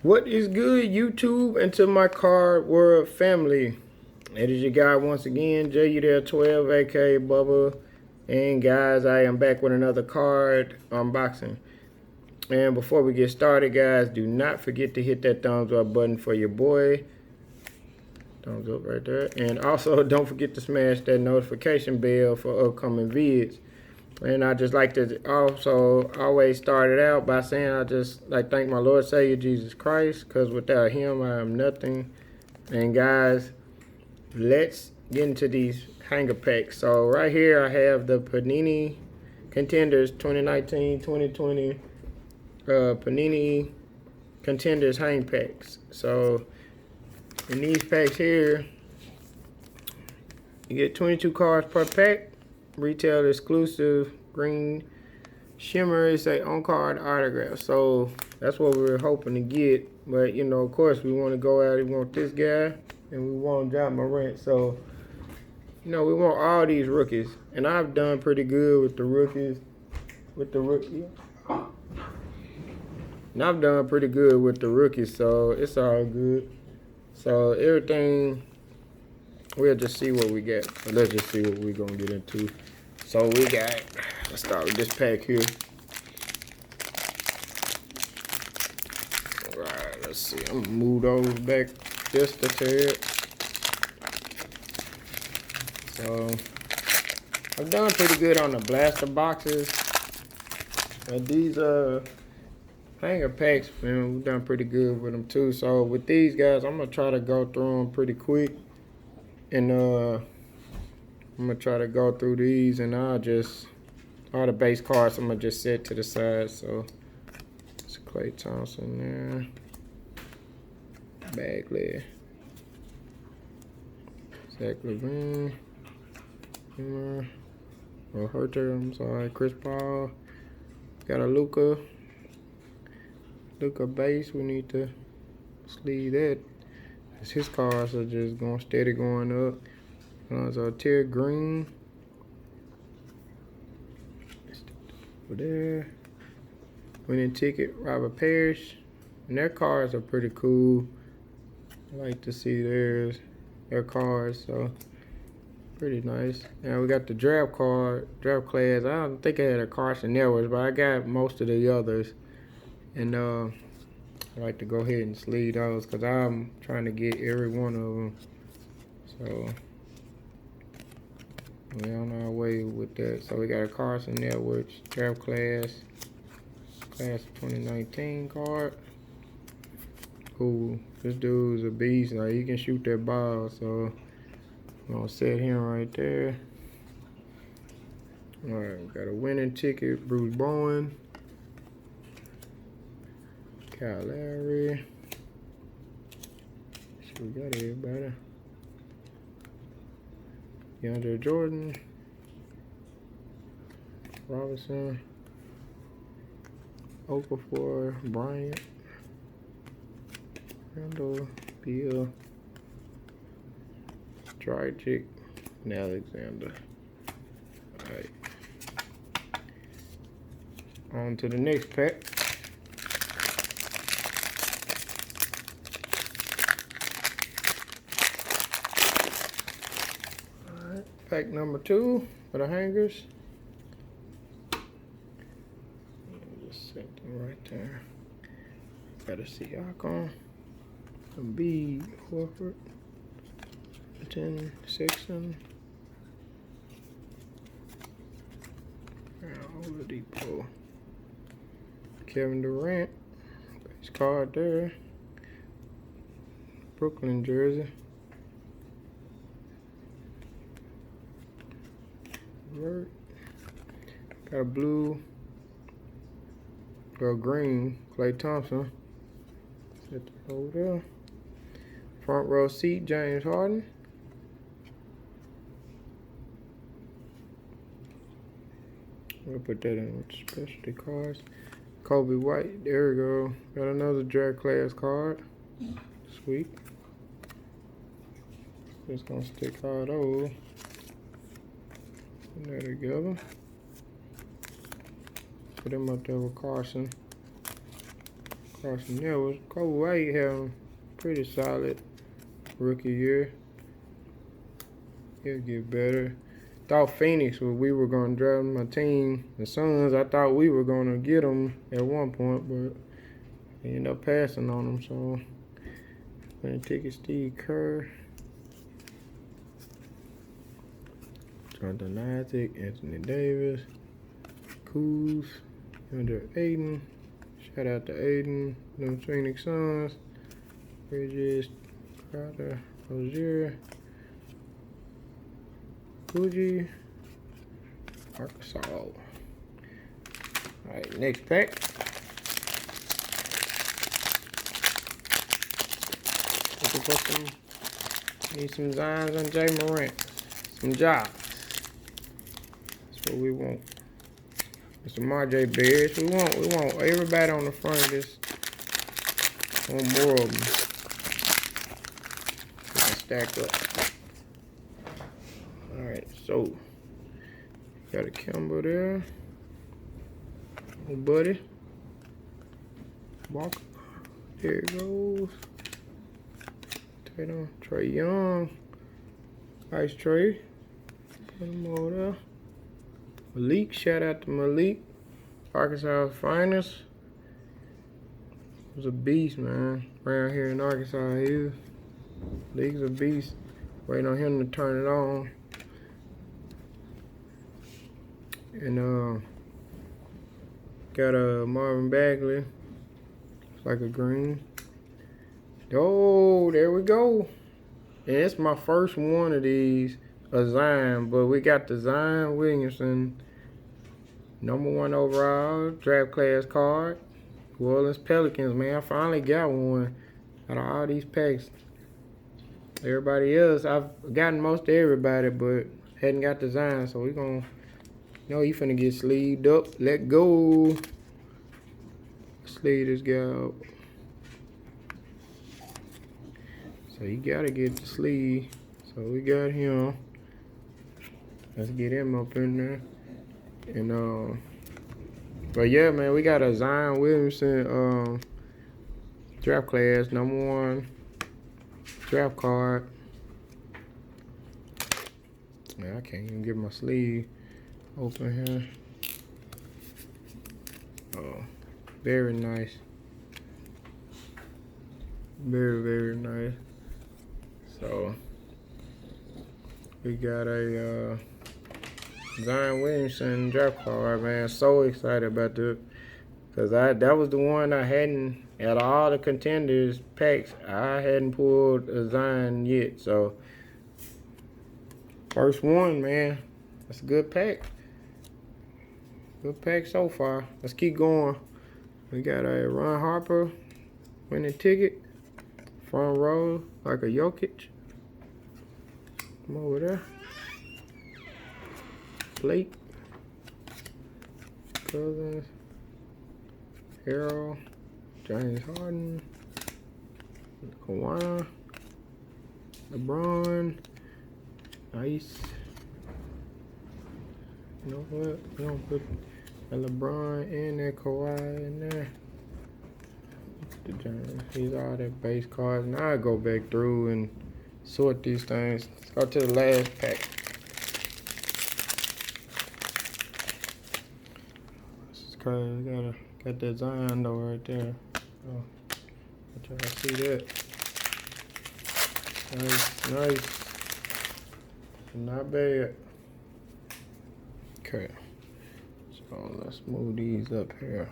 What is good, YouTube, and to my card world family? It is your guy once again, Udell 12, aka Bubba. And guys, I am back with another card unboxing. And before we get started, guys, do not forget to hit that thumbs up button for your boy. Thumbs up right there. And also, don't forget to smash that notification bell for upcoming vids. And I just like to also always start it out by saying I just like thank my Lord Savior Jesus Christ, because without him I am nothing. And guys, let's get into these hanger packs. So right here I have the Panini Contenders 2019-2020 Panini Contenders hang packs. So in these packs here, you get 22 cards per pack. Retail exclusive green shimmer is a on-card autograph. So that's what we were hoping to get. But, you know, of course, we want to go out. We want this guy, and we want John Morant. So, you know, we want all these rookies. And I've done pretty good with the rookies. And I've done pretty good with the rookies, so it's all good. So everything, we'll just see what we get. Let's just see what we're going to get into. So we got, let's start with this pack here. All right, let's see. I'm going to move those back just a tad. So I've done pretty good on the blaster boxes. But these hanger packs, man, we've done pretty good with them too. So with these guys, I'm going to try to go through them pretty quick. And I'm going to try to go through these, and all the base cards I'm going to just set to the side. So it's Clay Thompson there. Bagley. Zach LaVine. Herter, I'm sorry. Chris Paul. Got a Luka base. We need to sleeve that. His cards are just going steady going up. So Tier Green over there. Winning ticket, Robert Parrish. And their cards are pretty cool. I like to see their cards, so pretty nice. Now we got the draft class. I don't think I had a Carson Edwards, but I got most of the others. And I like to go ahead and sleeve those because I'm trying to get every one of them. So we're on our way with that. So we got a Carson Edwards draft class of 2019 card. Cool. This dude's a beast. Like, he can shoot that ball. So I'm gonna set him right there. All right, we got a winning ticket, Bruce Bowen, Kyle Lowry. So we got everybody. DeAndre Jordan, Robinson, Okafor, Bryant, Randall, Beal, Dragic, and Alexander. Alright. On to the next pack. Pack number 2 for the hangers. Just set them right there. Got a Siakam, Embiid, Horford, 10, Sexton, Oladipo, Kevin Durant, base card there. Brooklyn jersey. Got a blue or green Clay Thompson. Set that over there. Front row seat, James Harden. We'll put that in with specialty cards. Kobe White, there we go. Got another draft class card. Sweet. Just gonna stick all those. Put that together. Put them up there with Carson. Carson Edwards. Kobe White had him pretty solid rookie year. He'll get better. Thought Phoenix, we were going to draft my team. The Suns, I thought we were going to get them at one point, but they ended up passing on them. So, I'm going to take Steve Kerr. Jonathan Isaac, Anthony Davis, Kuz, Under Aiden. Shout out to Aiden, them Phoenix Suns. Bridges, Crowder, Rozier, Fuji, Arkansas. Alright, next pack. Need some Zions on Jay Morant. Some jobs. That's what we want. And some RJ Barrett. We want everybody on the front of this. Want more of them. Stack up. Alright, so got a Kemba there. Oh buddy. Walker. There it goes. Tatum. Trae Young. Nice Trae. Put him over there. Malik. Shout out to Malik. Arkansas finest. Was a beast, man. Around here in Arkansas, League's a beast. Waiting on him to turn it on. And got a Marvin Bagley. It's like a green. Oh, there we go. And it's my first one of these, a Zion, but we got the Zion Williamson, #1 overall draft class card. New Orleans Pelicans, man. I finally got one out of all these packs. Everybody else, I've gotten most of everybody, but hadn't got the Zion, so we gonna, you finna get sleeved up. Let go. Sleeve this guy up. So you gotta get the sleeve. So we got him. Let's get him up in there. And but yeah, man, we got a Zion Williamson draft class #1 draft card. Man, I can't even get my sleeve open here. Oh, very nice. Very, very nice. So we got a Zion Williamson draft card, man. So excited about this, cause that was the one I hadn't, out of all the Contenders packs, I hadn't pulled a Zion yet. So first one, man. That's a good pack. Good pack so far. Let's keep going. We got a Ron Harper winning ticket, front row like a Jokic. Come over there. Blake, Cousins, Harold, James Harden, Kawhi, LeBron. Nice. You know what? We don't put that LeBron and that Kawhi in there. These are the base cards. Now I go back through and sort these things. Let's go to the last pack. Got that Zion though right there. Oh, let y'all see that. Nice. Not bad. Okay. So let's move these up here.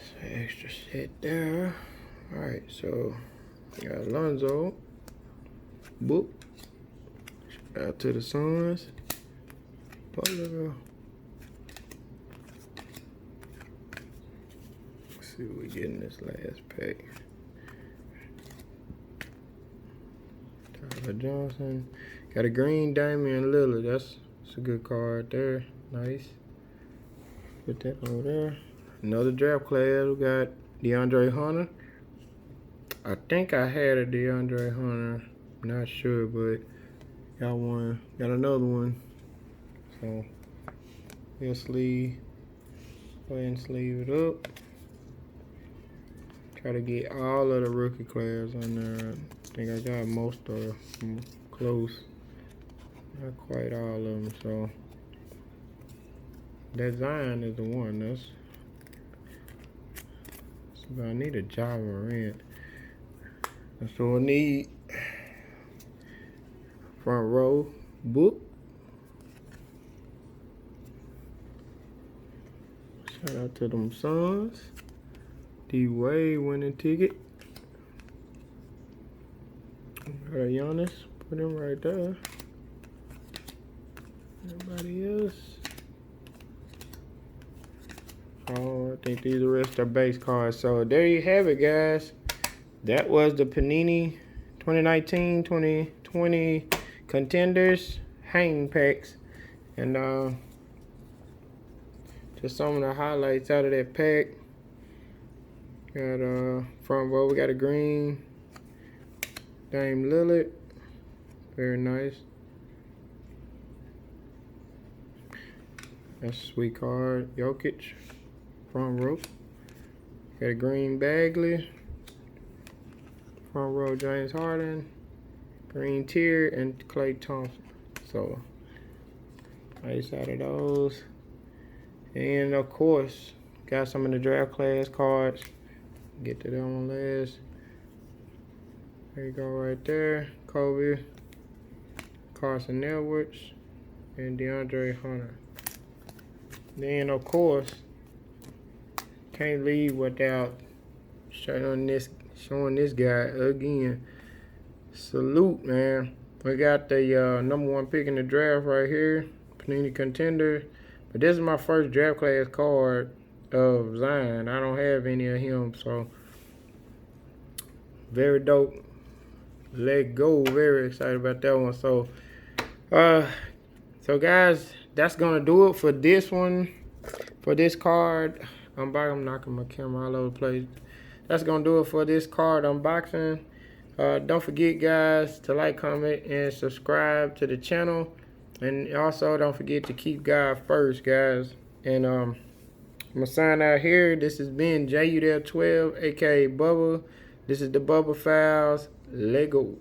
So extra set there. Alright, so we got Alonzo. Book. Out to the Suns. Butler. Let's see what we get in this last pack. Tyler Johnson. Got a green Damian Lillard. That's a good card there. Nice. Put that over there. Another draft class. We got DeAndre Hunter. I think I had a DeAndre Hunter. Not sure, but got another one. So We'll sleeve. Go ahead and sleeve it up. Try to get all of the rookie class on there. I think I got most of them close. Not quite all of them, so that Zion is the one. So I need a Java rent. So I need front row book. Shout out to them Suns. D-Wade winning ticket. Got a Giannis. Put him right there. Everybody else. Oh, I think these are the rest are base cards. So there you have it, guys. That was the Panini 2019-2020 Contenders hang packs. And just some of the highlights out of that pack. Got front row, we got a green Dame Lillard. Very nice. That's a sweet card. Jokic. Front row. Got a green Bagley. Front row James Harden. Green Tier and Klay Thompson. So nice out of those. And of course, got some of the draft class cards. Get to that one last. There you go right there. Kobe, Carson Edwards, and DeAndre Hunter. Then of course, can't leave without showing this guy again. Salute, man. We got the #1 pick in the draft right here. Panini Contender. But this is my first draft class card of Zion. I don't have any of him, so very dope. Let go. Very excited about that one. So guys, that's gonna do it for this one. For this card. I'm knocking my camera all over the place. That's gonna do it for this card unboxing. Don't forget, guys, to like, comment, and subscribe to the channel. And also, don't forget to keep God first, guys. And I'm going to sign out here. This has been Udell 12, a.k.a. Bubba. This is the Bubba Files. Let go.